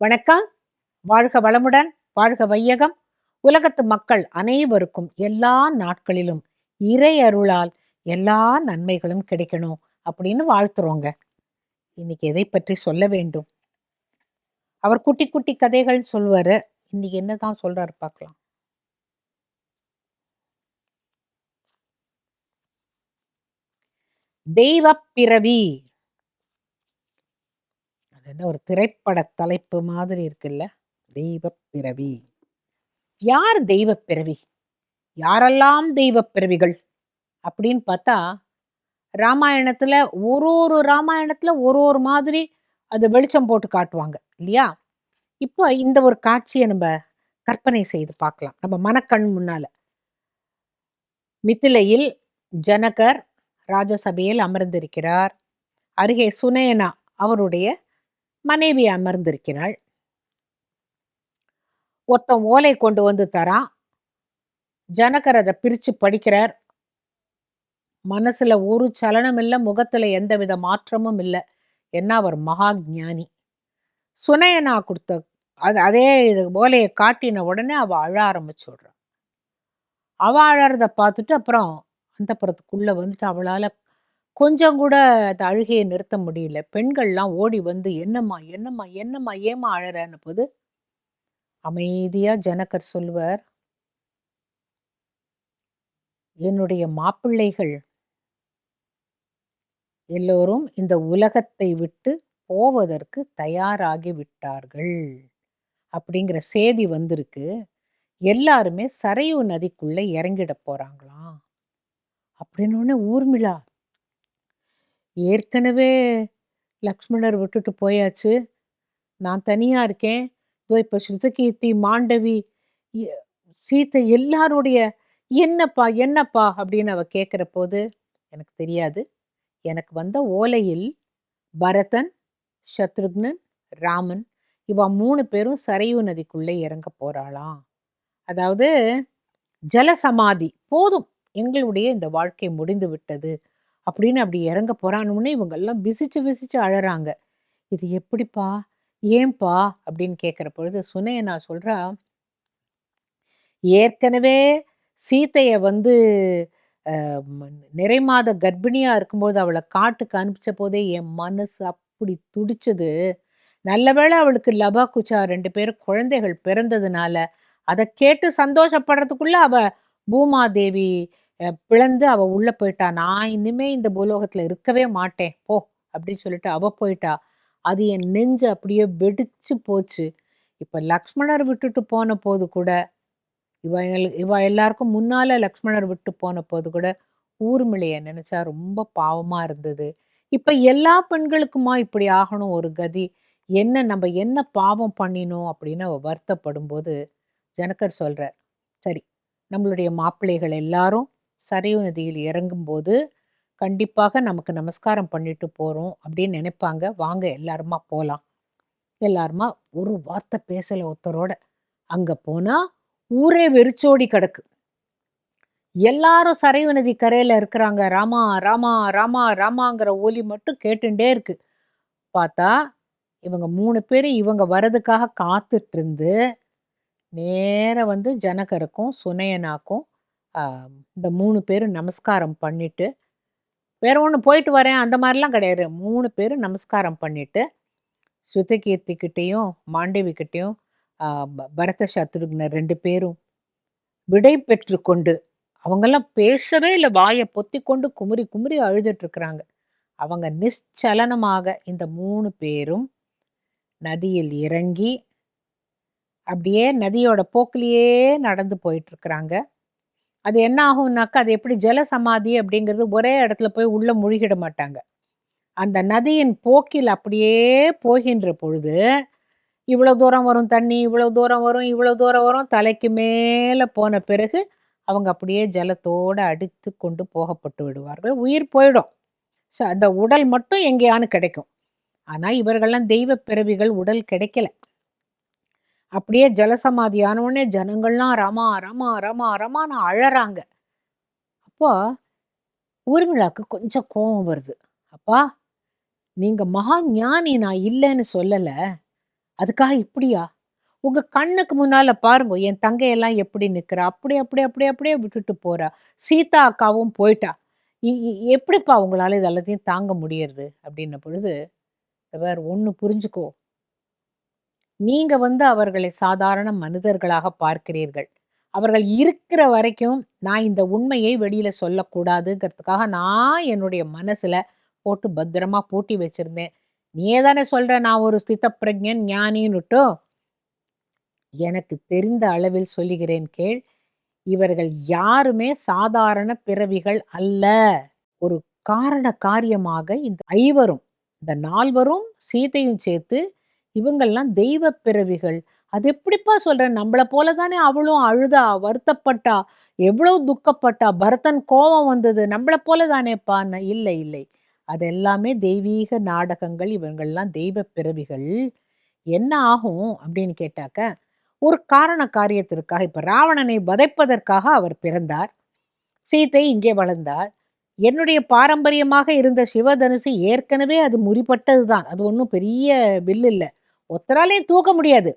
வணக்கம். வாழ்க வளமுடன், வாழ்க வையகம். உலகத்து மக்கள் அனைவருக்கும் எல்லா நாட்களிலும் இறை அருளால் எல்லா நன்மைகளும் கிடைக்கணும் அப்படின்னு வாழ்த்துறோங்க. இன்னைக்கு எதை பற்றி சொல்ல வேண்டும்? அவர் குட்டி குட்டி கதைகள் சொல்வாரு. இன்னைக்கு என்னதான் சொல்றாரு பார்க்கலாம். தெய்வப் பிறவி. அது என்ன ஒரு திரைப்பட தலைப்பு மாதிரி இருக்குல்ல. தெய்வப் பிறவி. யார் தெய்வப் பிறவி? யாரெல்லாம் தெய்வப் பிறவிகள்? அப்படின்னு பார்த்தா ராமாயணத்துல ராமாயணத்துல ஒரு மாதிரி அது வெளிச்சம் போட்டு காட்டுவாங்க இல்லையா? இப்போ இந்த ஒரு காட்சிய நம்ம கற்பனை செய்து பார்க்கலாம். நம்ம மனக்கண் முன்னால. மித்திலையில் ஜனகர் ராஜசபையில் அமர்ந்திருக்கிறார். அருகே சுனயனா அவருடைய மனைவி அமர்ந்திருக்கிறாள். ஒருத்தன் ஓலை கொண்டு வந்து தரான். ஜனகர் அத பிரிச்சு படிக்கிறார். மனசுல ஒரு சலனம் இல்ல, முகத்துல எந்தவித மாற்றமும் இல்ல. ஏன்னா அவர் மகா ஞானி. சுனயனா குடுத்த அதே ஓலைய காட்டின உடனே அவ அழ ஆரம்பிச்சுடுறா. அவ அழறத பார்த்துட்டு அப்புறம் அந்தப்புறத்துக்குள்ள வந்துட்டு அவளால கொஞ்சம் கூட அந்த அழுகைய நிறுத்த முடியல. பெண்கள்லாம் ஓடி வந்து, "என்னம்மா? என்னம்மா? என்னம்மா? ஏம்மா அழறன்னு?" போது அமைதியா ஜனகர் சொல்லுவார், "என்னுடைய மாப்பிள்ளைகள் எல்லோரும் இந்த உலகத்தை விட்டு போவதற்கு தயாராகி விட்டார்கள்." அப்படிங்கிற செய்தி வந்திருக்கு. எல்லாருமே சரையு நதிக்குள்ள இறங்கிட போறாங்களாம். அப்படின்னோனே ஊர்மிளா, ஏற்கனவே லக்ஷ்மணர் விட்டுட்டு போயாச்சு. நான் தனியா இருக்கேன். இதோ இப்ப ஸ்ருதகீர்த்தி, மாண்டவி, எ சீத்தை எல்லாருடைய "என்னப்பா, என்னப்பா?" அப்படின்னு அவ கேட்கிறபோது, "எனக்கு தெரியாது. எனக்கு வந்த ஓலையில் பரதன், சத்ருக்னன், ராமன் இவ 3 பேரும் சரையு நதிக்குள்ளே இறங்க போறாளாம். அதாவது ஜலசமாதி. போதும். எங்களுடைய இந்த வாழ்க்கை முடிந்து விட்டது." அப்படின்னு அப்படி இறங்க போறான்னோனே இவங்கெல்லாம் விசிச்சு விசிச்சு அழறாங்க. "இது எப்படிப்பா? ஏன்பா?" அப்படின்னு கேட்கிற பொழுது சுனயனா சொல்றா, "ஏற்கனவே சீதைய வந்து அ ம நிறைமாத கர்ப்பிணியா இருக்கும்போது அவள காட்டுக்கு அனுப்பிச்ச போதே என் மனசு அப்படி துடிச்சது. நல்ல வேளை அவளுக்கு லபா, குச்சா 2 பேரும் குழந்தைகள் பிறந்ததுனால, அத கேட்டு சந்தோஷப்படுறதுக்குள்ள அவ பூமாதேவி பிளந்து அவ உள்ள போயிட்டா. நான் இனிமே இந்த பூலோகத்துல இருக்கவே மாட்டேன் போ அப்படின்னு சொல்லிட்டு அவ போயிட்டா. அது என் நெஞ்சு அப்படியே வெடிச்சு போச்சு. இப்ப லக்ஷ்மணர் விட்டுட்டு போன போது கூட இவ எல்லாருக்கும் முன்னால லக்ஷ்மணர் விட்டு போன போது கூட ஊர்மிளைய நினைச்சா ரொம்ப பாவமா இருந்தது. இப்ப எல்லா பெண்களுக்குமா இப்படி ஆகணும் ஒரு கதி? நம்ம என்ன பாவம் பண்ணினோம் அப்படின்னு அவ வருத்தப்படும்போது ஜனகர் சொல்றார், சரி, நம்மளுடைய மாப்பிள்ளைகள் எல்லாரும் சரையு நதியில் இறங்கும்போது கண்டிப்பாக நமக்கு நமஸ்காரம் பண்ணிட்டு போறோம் அப்படின்னு நினைப்பாங்க. வாங்க எல்லாருமா போலாம். எல்லாருமா ஒரு வார்த்தை பேசல ஒருத்தரோட. அங்க போனா ஊரே வெறிச்சோடி கிடக்கு. எல்லாரும் சரையு நதி கரையில இருக்கிறாங்க. ராமா, ராமா, ராமா, ராமாங்கிற ஒலி மட்டும் கேட்டுண்டே இருக்கு. பார்த்தா இவங்க 3 பேரு இவங்க வரதுக்காக காத்துட்டு இருந்து நேரா வந்து ஜனகருக்கும், சுனயனாக்கும் அ இந்த 3 பேரும் நமஸ்காரம் பண்ணிட்டு, வேற ஒண்ணு போயிட்டு வரேன் அந்த மாரிலாம் கிடையாது. 3 பேரும் நமஸ்காரம் பண்ணிட்டு, ஸ்ருதகீர்த்தி கிட்டயும், மாண்டவி கிட்டயும் அ பரத சத்ருக்னர் 2 பேரும் விடை பெற்றுக்கொண்டு, அவங்கலாம் பேசவே இல்ல. வாய பொத்திக்கொண்டு குமுறி குமுறி அழுதுட்டு இருக்கிறாங்க. அவங்க நிశ్சலனமாக இந்த 3 பேரும் நதியில் இறங்கி, அப்படியே நதியோட போக்குலயே நடந்து போயிட்டு இருக்கிறாங்க. அது என்ன ஆகும்னாக்கா, அது எப்படி ஜலசமாதி அப்படிங்கிறது ஒரே இடத்துல போய் உள்ள முழுகிட மாட்டாங்க. அந்த நதியின் போக்கில் அப்படியே போகின்ற பொழுது, இவ்வளவு தூரம் வரும் தண்ணி, இவ்வளவு தூரம் வரும், இவ்வளவு தூரம் வரும். தலைக்கு மேல போன பிறகு, அவங்க அப்படியே ஜலத்தோட அடித்து கொண்டு போகப்பட்டு விடுவார்கள். உயிர் போயிடும். அந்த உடல் மட்டும் எங்கேயானு கிடைக்கும். ஆனா, இவர்கள்லாம் தெய்வ பிறவிகள், உடல் கிடைக்கல. அப்படியே ஜலசமாதி ஆன உடனே ஜனங்கள்லாம் ரமா, ரமா, ரமா, ரமான்னு அழறாங்க. அப்போ ஊர்மிளாக்கு கொஞ்சம் கோவம் வருது. "அப்பா, நீங்க மகா ஞானி, நான் இல்லன்னு சொல்லல. அதுக்காக இப்படியா? உங்க கண்ணுக்கு முன்னால பாருங்க, என் தங்கையெல்லாம் எப்படி நிக்கிறா. அப்படி, அப்படி, அப்படி, அப்படியே விட்டுட்டு போறா. சீதா அக்காவும் போயிட்டா. எப்படிப்பா உங்களால இது எல்லாத்தையும் தாங்க முடியறது? அப்படின்ன பொழுது, வேற ஒண்ணு புரிஞ்சுக்கோ. நீங்க வந்து அவர்களை சாதாரண மனிதர்களாக பார்க்கிறீர்கள். அவர்கள் இருக்கிற வரைக்கும், நான் இந்த உண்மையை வெளியில சொல்லக்கூடாதுங்கிறதுக்காக, நான் என்னுடைய மனசுல போட்டு பத்திரமா பூட்டி வச்சிருந்தேன். நீயே தானே சொல்ற, நான் ஒரு ஸ்திதப்பிரஞன் ஞானின்னுட்டும். எனக்கு தெரிந்த அளவில் சொல்லுகிறேன் கேள். இவர்கள் யாருமே சாதாரண பிறவிகள் அல்ல. ஒரு காரண காரியமாக இந்த ஐவரும், இந்த 4வரும் சீதையும் சேர்த்து, இவங்கெல்லாம் தெய்வ பிறவிகள். அது எப்படிப்பா சொல்ற? நம்மள போல தானே அவளும் அழுதா, வருத்தப்பட்டா, எவ்வளவு துக்கப்பட்டா, பரதன் கோவம் வந்தது. நம்மள போல தானேப்பான்னு. இல்லை, இல்லை. அது எல்லாமே தெய்வீக நாடகங்கள். இவங்கெல்லாம் தெய்வ பிறவிகள். என்ன ஆகும் அப்படின்னு கேட்டாக்க, ஒரு காரண காரியத்திற்காக, இப்ப ராவணனை வதைப்பதற்காக அவர் பிறந்தார். சீதை இங்கே வளர்ந்தார். என்னுடைய பாரம்பரியமாக இருந்த சிவதனுசு ஏற்கனவே அது முறிபட்டதுதான். அது ஒண்ணும் பெரிய வில் இல்ல. ஒத்தராலையும் தூக்க முடியாது.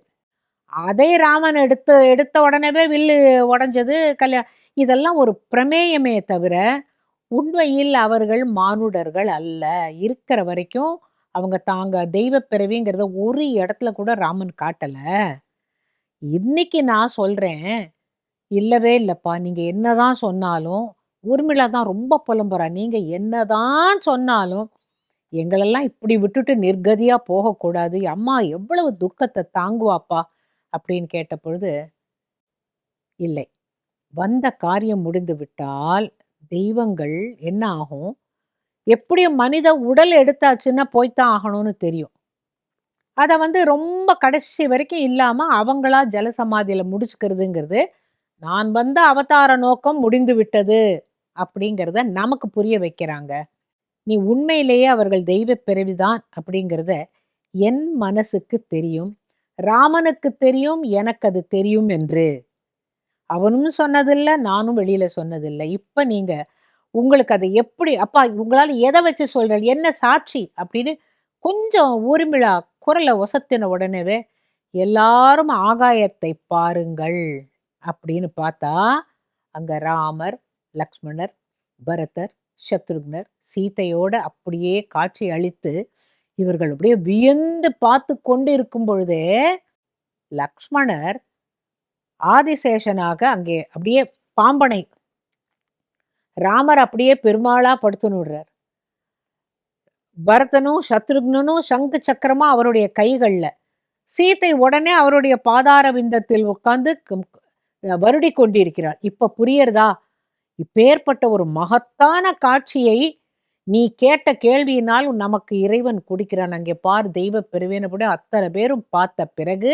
அதை ராமன் எடுத்த எடுத்த உடனேவே வில்லு உடைஞ்சது. இதெல்லாம் ஒரு பிரமேயமே தவிர, உண்மையில் அவர்கள் மானுடர்கள் அல்ல. இருக்கிற வரைக்கும் அவங்க தாங்க தெய்வ பிறவிங்கிறத ஒரு இடத்துல கூட ராமன் காட்டல. இன்னைக்கு நான் சொல்றேன், இல்லவே இல்லப்பா. நீங்க என்னதான் சொன்னாலும், ஊர்மிளா தான் ரொம்ப புலம்புறா. நீங்க என்னதான் சொன்னாலும், எங்களெல்லாம் இப்படி விட்டுட்டு நிர்கதியா போகக்கூடாது. அம்மா எவ்வளவு துக்கத்த தாங்குவாப்பா அப்படின்னு கேட்ட பொழுது, இல்லை. வந்த காரியம் முடிந்து விட்டால், தெய்வங்கள் என்ன ஆகும்? எப்படியும் மனித உடல் எடுத்தாச்சுன்னா போய்த்தான் ஆகணும்னு தெரியும். அத வந்து ரொம்ப கடைசி வரைக்கும் இல்லாம அவங்களா ஜலசமாதியில முடிச்சுக்கிறதுங்கிறது, நான் வந்த அவதார நோக்கம் முடிந்து விட்டது அப்படிங்கிறத நமக்கு புரிய வைக்கிறாங்க. நீ உண்மையிலேயே அவர்கள் தெய்வ பிறவிதான் அப்படிங்கிறத என் மனசுக்கு தெரியும். ராமனுக்கு தெரியும், எனக்கு அது தெரியும் என்று. அவனும் சொன்னதில்ல, நானும் வெளியில சொன்னதில்ல. இப்ப நீங்க உங்களுக்கு அதை எப்படி அப்பா உங்களால எத வச்சு சொல்றேன்? என்ன சாட்சி? அப்படின்னு கொஞ்சம் ஊர்மிளா குரல ஒசத்தின உடனேவே, எல்லாரும் ஆகாயத்தை பாருங்கள் அப்படின்னு பார்த்தா, அங்க ராமர், லக்ஷ்மணர், பரதர், சத்ருக்னர், சீதையோட அப்படியே காட்சி அளித்து, இவர்கள் அப்படியே வியந்து பார்த்து கொண்டு இருக்கும் பொழுதே, லக்ஷ்மணர் ஆதிசேஷனாக அங்கே அப்படியே பாம்பனை ராமர் அப்படியே பெருமாளா படுத்துன்னு விடுறார். பரதனும் சத்ருக்னனும் சங்கு சக்கரமா அவருடைய கைகள்ல. சீதை உடனே அவருடைய பாதார விந்தத்தில் உட்கார்ந்து வருடி கொண்டிருக்கிறார். இப்ப புரியறதா? இப்பேற்பட்ட ஒரு மகத்தான காட்சியை நீ கேட்ட கேள்வியினால் நமக்கு இறைவன் குடிக்கிறான். அங்கே பார் தெய்வ பெருவேனபடி அத்தனை பேரும் பார்த்த பிறகு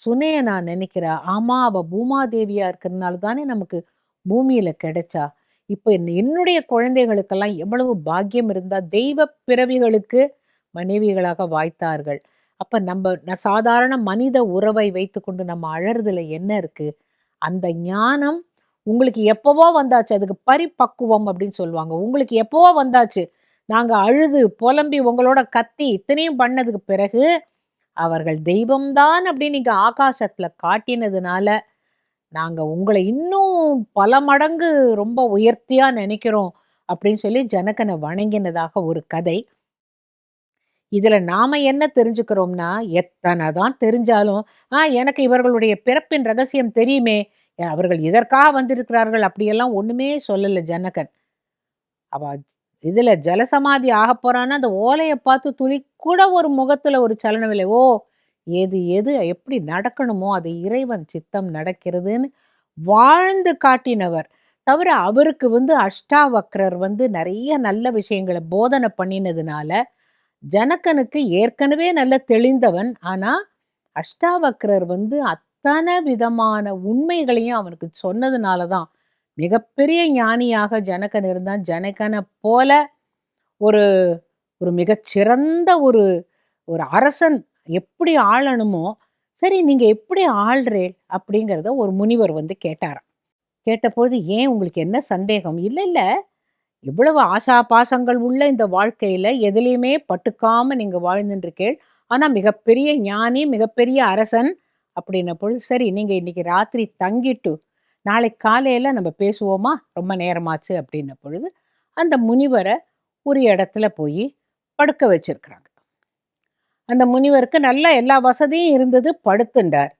சுனைய நான் நினைக்கிறா, ஆமா அவ பூமாதேவியா இருக்கிறதுனால தானே நமக்கு பூமியில கிடைச்சா. இப்ப என்னுடைய குழந்தைகளுக்கெல்லாம் எவ்வளவு பாக்கியம் இருந்தா தெய்வ பிறவிகளுக்கு மனைவிகளாக வாய்த்தார்கள். அப்ப சாதாரண மனித உறவை வைத்துக்கொண்டு நம்ம அழறதுல என்ன இருக்கு? அந்த ஞானம் உங்களுக்கு எப்பவோ வந்தாச்சு. அதுக்கு பரிபக்குவம் அப்படின்னு சொல்லுவாங்க. உங்களுக்கு எப்பவோ வந்தாச்சு. நாங்க அழுது, புலம்பி, உங்களோட கத்தி இத்தனையும் பண்ணதுக்கு பிறகு, அவர்கள் தெய்வம்தான் அப்படின்னு நீங்க ஆகாசத்துல காட்டினதுனால, நாங்க உங்கள இன்னும் பல மடங்கு ரொம்ப உயர்த்தியா நினைக்கிறோம் அப்படின்னு சொல்லி ஜனகன வணங்கினதாக ஒரு கதை. இதுல நாம என்ன தெரிஞ்சுக்கிறோம்னா, எத்தனை தான் தெரிஞ்சாலும், எனக்கு இவர்களுடைய பிறப்பின் ரகசியம் தெரியுமே, அவர்கள் இதற்காக வந்திருக்கிறார்கள் அப்படியெல்லாம் ஒண்ணுமே சொல்லல ஜனகன். அவ இதுல ஜலசமாதி ஆகப் போறான்னா, அந்த ஓலைய பார்த்து துளி கூட ஒரு முகத்துல ஒரு சலனம் இல்லை. ஓ! எது எது எப்படி நடக்கணுமோ, அது இறைவன் சித்தம் நடக்கிறதுன்னு வாழ்ந்து காட்டினவர். தவிர அவருக்கு வந்து அஷ்டாவக்ரர் வந்து நெறைய நல்ல விஷயங்கள போதனை பண்ணினதுனால, ஜனகனுக்கு ஏற்கனவே நல்ல தெளிந்தவன். ஆனா, அஷ்டாவக்ரர் வந்து அத்தன விதமான உண்மைகளையும் அவனுக்கு சொன்னதுனால தான், மிகப்பெரிய ஞானியாக ஜனகன் இருந்தான். ஜனகன போல ஒரு ஒரு மிகச்சிறந்த ஒரு ஒரு அரசன் எப்படி ஆளணுமோ, சரி நீங்க எப்படி ஆள்றேள்? அப்படிங்கிறத ஒரு முனிவர் வந்து கேட்டாராம். கேட்டபோது, "ஏன் உங்களுக்கு என்ன சந்தேகம்?" "இல்ல, இல்ல. இவ்வளவு ஆசா பாசங்கள் உள்ள இந்த வாழ்க்கையில எதிலயுமே பட்டுக்காம நீங்க வாழ்ந்துட்டு இருக்கேள். ஆனா மிகப்பெரிய ஞானி, மிகப்பெரிய அரசன் அப்படின்ன பொழுது, சரி நீங்க இன்னைக்கு ராத்திரி தங்கிட்டு, நாளைக்கு காலையில நம்ம பேசுவோமா? ரொம்ப நேரமாச்சு அப்படின்ன பொழுது, அந்த முனிவர ஒரு இடத்துல போயி படுக்க வச்சிருக்கிறாங்க. அந்த முனிவருக்கு நல்ல எல்லா வசதியும் இருந்தது, படுத்துண்டார்.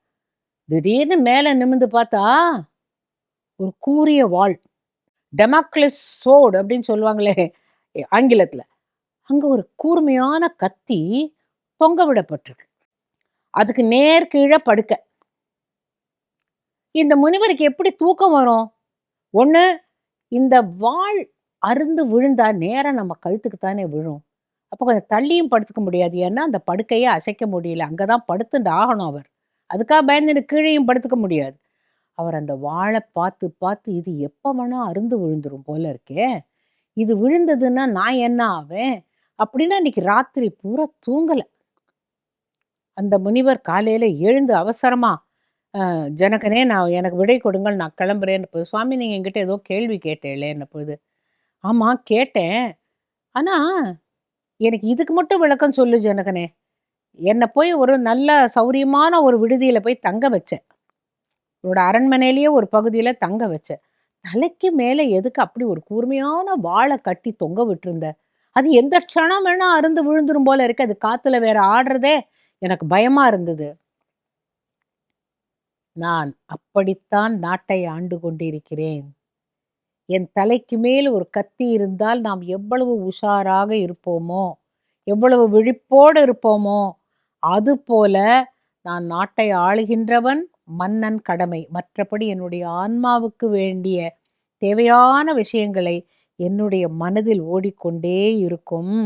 திடீர்னு மேல நிமிர்ந்து பார்த்தா, ஒரு கூரிய வாள். டெமாக்லஸ் சோர்ட் அப்படின்னு சொல்லுவாங்களே ஆங்கிலத்துல. அங்க ஒரு கூர்மையான கத்தி தொங்க விடப்பட்டிருக்கு. அதுக்கு நேர் கீழ படுக்க. இந்த முனிவருக்கு எப்படி தூக்கம் வரும்? ஒண்ணு இந்த வாள் அறுந்து விழுந்தா நேரா நம்ம கழுத்துக்கு தானே விழும். அப்ப கொஞ்சம் தள்ளியும் படுத்துக்க முடியாது. ஏன்னா, அந்த படுக்கைய அசைக்க முடியல. அங்க தான் படுத்துண்டு ஆகணும் அவர். அதுக்காக பயந்துட்டு கீழயும் படுத்துக்க முடியாது. அவர் அந்த வாள பார்த்து, பார்த்து இது எப்ப வேணா அறுந்து விழுந்துரும் போல இருக்கே! இது விழுந்ததுன்னா நான் என்ன ஆவேன்? அப்படின்னு அன்னைக்கு ராத்திரி பூரா தூங்கல. அந்த முனிவர் காலையில எழுந்து அவசரமா, "ஜனகனே நான் எனக்கு விடை கொடுங்கள். நான் கிளம்புறேன்னு." பொழுது, "சுவாமி நீங்க என்கிட்ட ஏதோ கேள்வி கேட்டேளேன்ன பொழுது." "ஆமா கேட்டேன். ஆனா, எனக்கு இதுக்கு மட்டும் விளக்கம் சொல்லு ஜனகனே. என்ன போய் ஒரு நல்ல சௌரியமான ஒரு விடுதியில போய் தங்க வச்ச. உன்னோட அரண்மனையிலேயே ஒரு பகுதியில தங்க வச்ச. தலைக்கு மேல எதுக்கு அப்படி ஒரு கூர்மையான வாள கட்டி தொங்க விட்டிருந்த? அது எந்த க்ஷணம் வேணா அறுந்து விழுந்துரும் போல இருக்கு. அது காத்துல வேற ஆடுறதே எனக்கு பயமா இருந்தது." "நான் அப்படித்தான் நாட்டை ஆண்டு கொண்டிருக்கிறேன். என் தலைக்கு மேல் ஒரு கத்தி இருந்தால் நாம் எவ்வளவு உஷாராக இருப்போமோ, எவ்வளவு விழிப்போடு இருப்போமோ, அதுபோல நான் நாட்டை ஆளுகின்றவன், மன்னன் கடமை. மற்றபடி என்னுடைய ஆன்மாவுக்கு வேண்டிய தேவையான விஷயங்களை என்னுடைய மனதில் ஓடிக்கொண்டே இருக்கும்.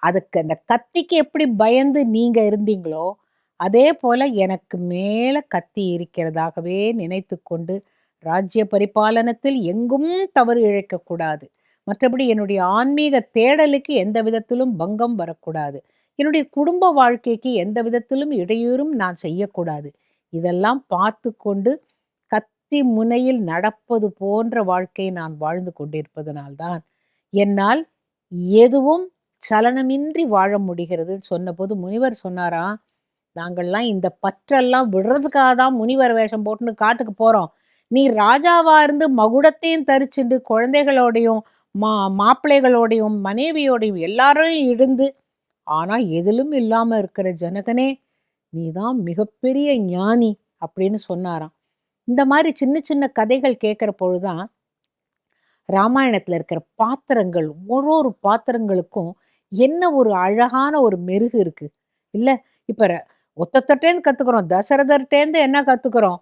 அதுக்கு அந்த கத்திக்கு எப்படி பயந்து நீங்க இருந்தீங்களோ, அதே போல எனக்கு மேல கத்தி இருக்கிறதாகவே நினைத்துக்கொண்டு, ராஜ்ய பரிபாலனத்தில் எங்கும் தவறு இழைக்கக்கூடாது. மற்றபடி என்னுடைய ஆன்மீக தேடலுக்கு எந்த விதத்திலும் பங்கம் வரக்கூடாது. என்னுடைய குடும்ப வாழ்க்கைக்கு எந்த விதத்திலும் இடையூறும் நான் செய்யக்கூடாது. இதெல்லாம் பார்த்துக்கொண்டு கத்தி முனையில் நடப்பது போன்ற வாழ்க்கை நான் வாழ்ந்து கொண்டிருப்பதனால்தான், என்னால் எதுவும் சலனமின்றி வாழ முடிகிறதுன்னு சொன்னபோது முனிவர் சொன்னாராம், "நாங்கள்லாம் இந்த பற்றெல்லாம் விடுறதுக்காக தான் முனிவர் வேஷம் போட்டுன்னு காட்டுக்கு போறோம். நீ ராஜாவா இருந்து மகுடத்தையும் தரிச்சுண்டு குழந்தைகளோடையும், மா மாப்பிள்ளைகளோடையும், மனைவியோடையும் எல்லாரையும் இருந்து, ஆனா எதிலும் இல்லாம இருக்கிற ஜனகனே, நீ தான் மிகப்பெரிய ஞானி." அப்படின்னு சொன்னாராம். இந்த மாரி சின்ன சின்ன கதைகள் கேட்கிற பொழுது தான் ராமாயணத்துல இருக்கிற பாத்திரங்கள், ஒரு பாத்திரங்களுக்கும் என்ன ஒரு அழகான ஒரு மெருகு இருக்கு. இல்ல, இப்ப ஒத்தொத்தட்டேருந்து கத்துக்கிறோம். தசரதர்ட்டேருந்து என்ன கத்துக்கிறோம்?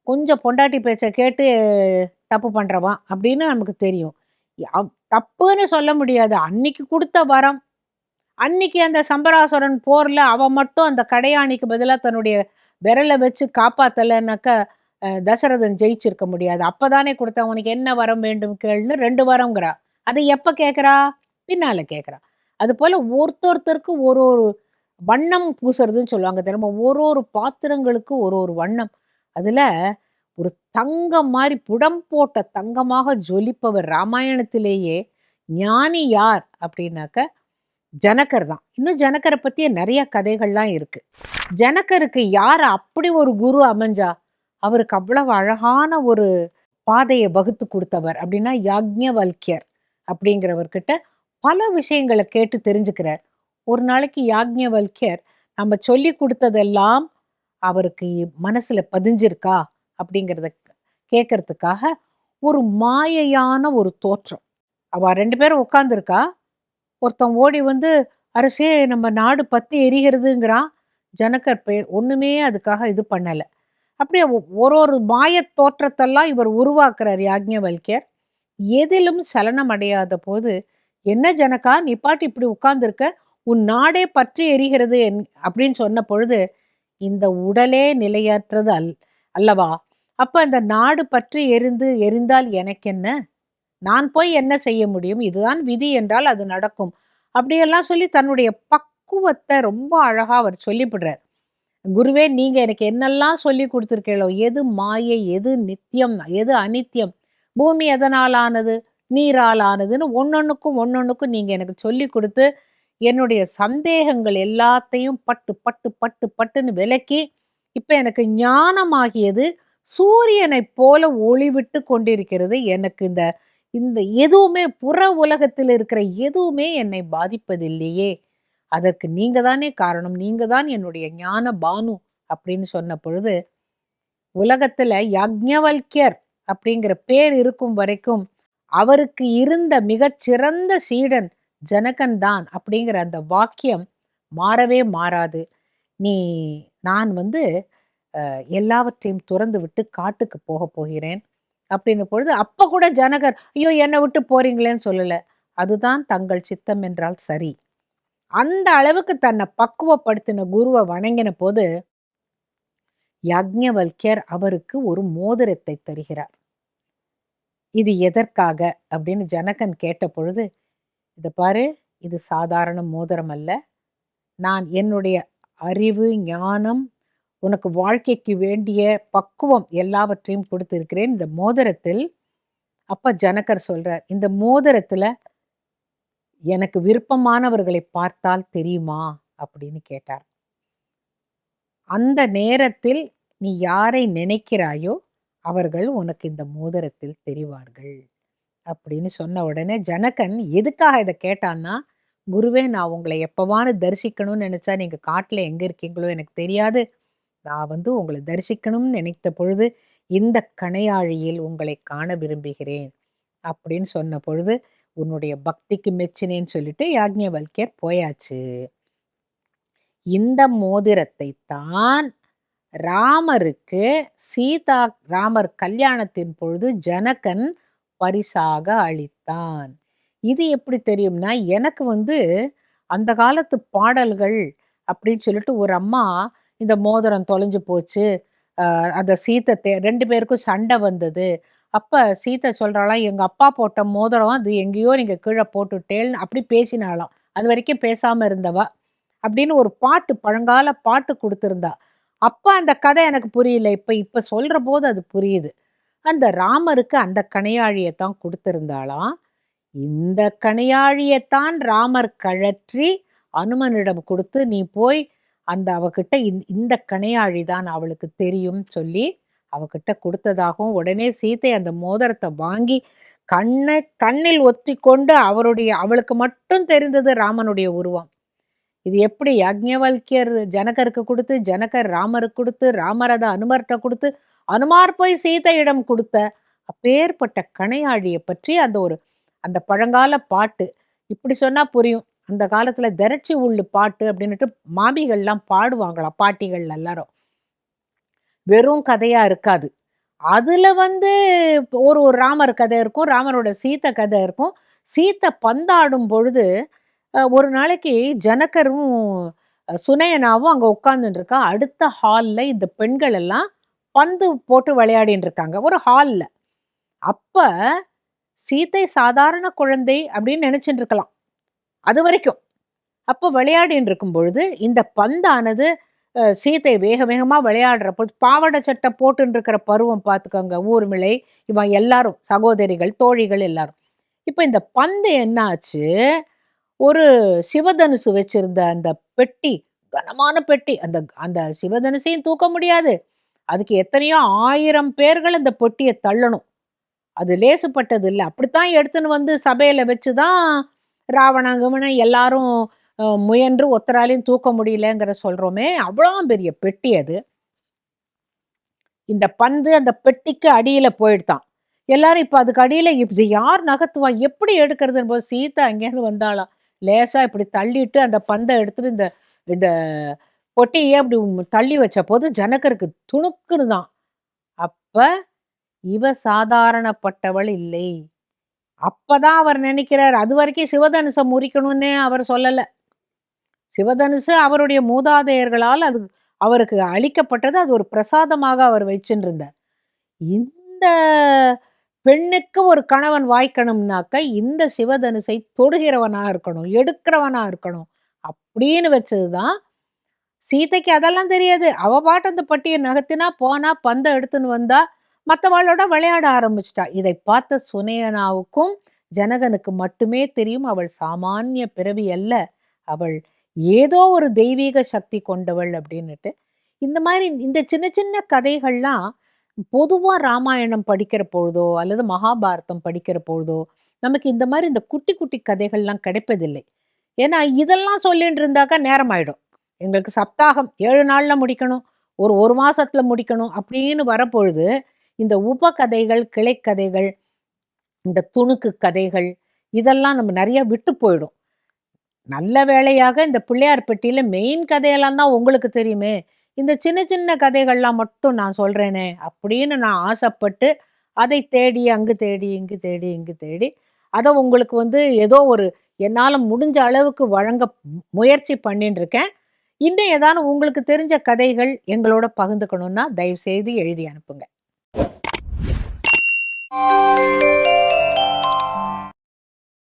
கொஞ்சம் பொண்டாட்டி பேச்ச கேட்டு தப்பு பண்றவன் அப்படின்னு நமக்கு தெரியும். தப்புன்னு சொல்ல முடியாது. அன்னைக்கு குடுத்த வரம். அன்னைக்கு அந்த சம்பராசுரன் போர்ல அவன் மட்டும் அந்த கடையாணிக்கு பதிலா தன்னுடைய விரல வச்சு காப்பாத்தலன்னாக்க, தசரதன் ஜெயிச்சிருக்க முடியாது. அப்பதானே குடுத்தான், "உனக்கு என்ன வரம் வேண்டும் கேளுன்னு" 2 வரம்ங்கிறா. அதை எப்ப கேட்கிறா? பின்னால கேட்கிறா. அதுபோல ஒருத்தொருத்தருக்கு ஒரு ஒரு வண்ணம் பூசுறதுன்னு சொல்லுவாங்க தெரியுமா? ஒரு பாத்திரங்களுக்கு ஒரு வண்ணம். அதுல ஒரு தங்கம் மாரி புடம் போட்ட தங்கமாக ஜொலிப்பவர் ராமாயணத்திலேயே ஞானி யார் அப்படின்னாக்க ஜனகர் தான். இன்னும் ஜனகர பத்திய நெறைய கதைகள்லாம் இருக்கு. ஜனகருக்கு யார் அப்படி ஒரு குரு அமைஞ்சா? அவருக்கு அவ்வளவு அழகான ஒரு பாதைய வகுத்து குடுத்தவர் அப்படின்னா யாக்ஞவல்க்யர் அப்படிங்கிறவர்கிட்ட பல விஷயங்கள கேட்டு தெரிஞ்சுக்கிறார். ஒரு நாளைக்கு யாக்ஞவல்க்யர் நம்ம சொல்லிக் குடுத்ததெல்லாம் அவருக்கு மனசுல பதிஞ்சிருக்கா அப்படிங்கிறத கேட்கறதுக்காக ஒரு மாயையான ஒரு தோற்றம். அவ 2 பேரும் உட்கார்ந்திருக்கா. ஒருத்தன் ஓடி வந்து, "அரசே நம்ம நாடு பத்தி எரிகிறதுங்கிறான்." ஜனகர் ஒண்ணுமே அதுக்காக இது பண்ணல. அப்படியே ஒரு மாயத் தோற்றத்தெல்லாம் இவர் உருவாக்குறார் யாக்ஞவல்க்யர். எதிலும் சலனம் அடையாத போது, "என்ன ஜனகா நீ பாட்டு இப்படி உட்கார்ந்திருக்க? உன் நாடே பற்றி எரிகிறது" அப்படின்னு சொன்ன பொழுது, "இந்த உடலே நிலையற்றது அல்லவா? அப்ப அந்த நாடு பற்றி எரிந்தால் எனக்கென்ன? நான் போய் என்ன செய்ய முடியும்? இதுதான் விதி என்றால் அது நடக்கும்." அப்படியெல்லாம் சொல்லி தன்னுடைய பக்குவத்த ரொம்ப அழகா அவர் சொல்லிவிடுறார். "குருவே நீங்க எனக்கு என்னெல்லாம் சொல்லிக் குடுத்துருக்கீங்களோ, எது மாயை, எது நித்தியம், எது அநித்தியம், பூமி எதனால் ஆனது, நீரால் ஆனதுன்னு ஒண்ணொண்ணுக்கும் ஒண்ணொண்ணுக்கும் நீங்க எனக்கு சொல்லிக் குடுத்து, என்னுடைய சந்தேகங்கள் எல்லாத்தையும் பட்டு பட்டு பட்டு பட்டுன்னு விலக்கி இப்ப எனக்கு ஞானமாகியது சூரியனைப் போல ஒளிவிட்டு கொண்டிருக்கிறது. எனக்கு இந்த இந்த எதுவுமே புற உலகத்தில் இருக்கிற எதுவுமே என்னை பாதிப்பதில்லையே! அதற்கு நீங்க தானே காரணம். நீங்க தான் என்னுடைய ஞான பானு அப்படின்னு சொன்ன பொழுது, உலகத்துல யாக்ஞவல்க்யர் அப்படிங்கிற பேர் இருக்கும் வரைக்கும், அவருக்கு இருந்த மிகச்சிறந்த சீடன் ஜனகன் தான் அப்படிங்கிற அந்த வாக்கியம் மாறவே மாறாது. நீ நான் வந்து எல்லாவற்றையும் துறந்து விட்டு காட்டுக்கு போகப் போகிறேன். அப்படின்ன பொழுது, அப்ப கூட ஜனகர், ஐயோ! என்ன விட்டு போறீங்களேன்னு சொல்லல. அதுதான் தங்கள் சித்தம் என்றால் சரி. அந்த அளவுக்கு தன்னை பக்குவப்படுத்தின குருவ வணங்கின போது, யாக்ஞவல்க்யர் அவருக்கு ஒரு மோதிரத்தை தருகிறார். இது எதற்காக? அப்படின்னு ஜனகன் கேட்ட பொழுது, இத பாரு, இது சாதாரண மோதிரம் அல்ல. நான் என்னுடைய அறிவு, ஞானம், உனக்கு வாழ்க்கைக்கு வேண்டிய பக்குவம் எல்லாவற்றையும் கொடுத்திருக்கிறேன். இந்த மோதிரத்தில் அப்ப ஜனகர் சொல்றார், இந்த மோதிரத்துல எனக்கு விருப்பமானவர்களை பார்த்தால் தெரியுமா? அப்படின்னு கேட்டார். அந்த நேரத்தில் நீ யாரை நினைக்கிறாயோ, அவர்கள் உனக்கு இந்த மோதிரத்தில் தெரிவார்கள். அப்படின்னு சொன்ன உடனே ஜனகன் எதுக்காக இத கேட்டான்னா, குருவே நான் உங்கள எப்பவாவது தரிசிக்கணும்னு நெனச்சா, நீங்க காட்டுல எங்க இருக்கீங்களோ எனக்கு தெரியாது. நான் உங்கள தரிசிக்கணும்னு நினைத்த பொழுது, இந்த கணையாழியில் உங்களை காண விரும்புகிறேன். அப்படின்னு சொன்ன பொழுது, உன்னுடைய பக்திக்கு மெச்சினேன்னு சொல்லிட்டு யாக்ஞவல்க்யர் போயாச்சு. இந்த மோதிரத்தை தான் ராமருக்கு ராமர் கல்யாணத்தின் பொழுது ஜனகன் பரிசாக அளித்தான். இது எப்படி தெரியும்னா, எனக்கு அந்த காலத்து பாடல்கள் அப்படின்னு சொல்லிட்டு ஒரு அம்மா, இந்த மோதிரம் தொலைஞ்சு போச்சு. அந்த சீத்தை 2 பேருக்கும் சண்டை வந்தது. அப்ப சீத்தை சொல்றாளாம், எங்க அப்பா போட்ட மோதிரம் அது எங்கேயோ நீங்க கீழே போட்டுட்டேன்னு அப்படி பேசினாளாம். அது வரைக்கும் பேசாம இருந்தவ. அப்படின்னு ஒரு பாட்டு, பழங்கால பாட்டு குடுத்திருந்தா. அப்ப அந்த கதை எனக்கு புரியல. இப்ப சொல்ற போது அது புரியுது. அந்த ராமருக்கு அந்த கணையாழியத்தான் குடுத்திருந்தாளாம். இந்த கணையாழியத்தான் ராமர் கழற்றி அனுமனிடம் குடுத்து, "நீ போய் அவகிட்ட இந்த கணையாழி தான் அவளுக்கு தெரியும்" சொல்லி அவகிட்ட குடுத்ததாகவும், உடனே சீதை அந்த மோதிரத்த வாங்கி கண்ணில் ஒத்திக்கொண்டு அவளுக்கு மட்டும் தெரிந்தது ராமனுடைய உருவம். இது எப்படி யாக்ஞவல்க்யர் ஜனகருக்கு குடுத்து, ஜனகர் ராமருக்கு குடுத்து, ராமர் அத அனுமர்ட்ட குடுத்து, அனுமார் போய் சீதையிடம் குடுத்த அப்பேற்பட்ட கணையாழிய பற்றி அந்த பழங்கால பாட்டு. இப்படி சொன்னா புரியும். அந்த காலத்துல திரட்சி உள்ளு பாட்டு அப்படின்னுட்டு மாமிகள்லாம் பாடுவாங்களாம், பாட்டிகள் எல்லாரும். வெறும் கதையா இருக்காது. அதுல ஒரு ராமர் கதை இருக்கும், ராமரோட சீத்தை கதை இருக்கும். சீத்தை பந்தாடும் பொழுது ஒரு நாளைக்கு ஜனகரும், சுனயனாவும் அங்க உட்கார்ந்துட்டு இருக்கா. அடுத்த ஹால்ல இந்த பெண்கள் எல்லாம் பந்து போட்டு விளையாடின்னு இருக்காங்க. ஒரு ஹால்ல. அப்ப சீதை சாதாரண குழந்தை அப்படின்னு நினைச்சுட்டு இருக்கலாம். அது வரைக்கும். அப்ப விளையாடின்னு இருக்கும் பொழுது, இந்த பந்தானது சீதை வேக வேகமா விளையாடுறப்போ, பாவாடை சட்டை போட்டுன்னு இருக்கிற பருவம் பார்த்துக்கோங்க. ஊர்மிளை, இவன் எல்லாரும் சகோதரிகள், தோழிகள் எல்லாரும். இப்ப இந்த பந்து என்ன ஆச்சு, ஒரு சிவதனுசு வச்சிருந்த அந்த பெட்டி, கனமான பெட்டி. அந்த அந்த சிவதனுசையும் தூக்க முடியாது. அதுக்கு எத்தனையோ 1000 பேர்கள் அந்த பெட்டிய தள்ளணும். அது லேசுப்பட்டது இல்ல. அப்படித்தான் எடுத்துன்னு சபையில வச்சு தான் ராவணன், கிவணன் எல்லாரும் முயன்று ஒருத்தராலையும் தூக்க முடியலங்கிற சொல்றோமே, அவ்வளோ பெரிய பெட்டி அது. இந்த பந்து அந்த பெட்டிக்கு அடியில போயிடுதான். எல்லாரும் இப்ப அதுக்கு அடியில இது யார் நகர்த்துவா? எப்படி எடுக்கிறதுன்னு போது சீதா அங்கேருந்து வந்தாளாம். லேசா இப்படி தள்ளிட்டு அந்த பந்த எடுத்துட்டு இந்த இந்த பொட்டிய அப்படி தள்ளி வச்ச போது ஜனகருக்கு துணுக்குன்னு தான். அப்ப இவ சாதாரணப்பட்டவள் இல்லை. அப்பதான் அவர் நினைக்கிறார். அதுவரைக்கும் சிவதனுச முறிக்கணும்னே அவர் சொல்லல. சிவதனுசு அவருடைய மூதாதையர்களால் அது அவருக்கு அளிக்கப்பட்டது. அது ஒரு பிரசாதமாக அவர் வச்சுருந்தார். இந்த பெண்ணுக்கு ஒரு கணவன் வாய்க்கணும்னாக்க, இந்த சிவதனுசை தொடுகிறவனா இருக்கணும், எடுக்கிறவனா இருக்கணும் அப்படின்னு வச்சதுதான். சீதைக்கு அதெல்லாம் தெரியாது. அவ பாட்டு அந்த பட்டிய நகர்த்தினா, போனா, பந்த எடுத்துன்னு வந்தா, மத்தவாளோட விளையாட ஆரம்பிச்சுட்டா. இதை பார்த்த சுனயனாவுக்கும், ஜனகனுக்கு மட்டுமே தெரியும் அவள் சாமானிய பிறவி அல்ல. அவள் ஏதோ ஒரு தெய்வீக சக்தி கொண்டவள் அப்படின்னுட்டு. இந்த மாதிரி இந்த சின்ன சின்ன கதைகள்லாம் பொதுவா ராமாயணம் படிக்கிற பொழுதோ, அல்லது மகாபாரதம் படிக்கிற பொழுதோ, நமக்கு இந்த மாரி இந்த குட்டி குட்டி கதைகள்லாம் கிடைப்பதில்லை. ஏன்னா, இதெல்லாம் சொல்லிட்டு இருந்தாக்கா நேரம் ஆயிடும். எங்களுக்கு சப்தாகம் 7 நாள்ல முடிக்கணும், ஒரு 1 மாசத்துல முடிக்கணும் அப்படின்னு வரப்பொழுது, இந்த உபகதைகள், கிளைக்கதைகள், இந்த துணுக்கு கதைகள், இதெல்லாம் நம்ம நெறைய விட்டு போயிடும். நல்ல வேளையாக இந்த பிள்ளையார் பெட்டியில மெயின் கதையெல்லாம் தான் உங்களுக்கு தெரியுமே. இந்த சின்ன சின்ன கதைகள்லாம் மட்டும் நான் சொல்றேனே, அப்படின்னு நான் ஆசைப்பட்டு, அதை தேடி, அங்கு தேடி, இங்கு தேடி, இங்கு தேடி, அத உங்களுக்கு வந்து ஏதோ ஒரு என்னால முடிஞ்ச அளவுக்கு வழங்க முயற்சி பண்ணின்னு இருக்கேன். இன்னும் ஏதானும் உங்களுக்கு தெரிஞ்ச கதைகள் எங்களோட பகிர்ந்துக்கணும்னா, தயவு செய்து எழுதி அனுப்புங்க.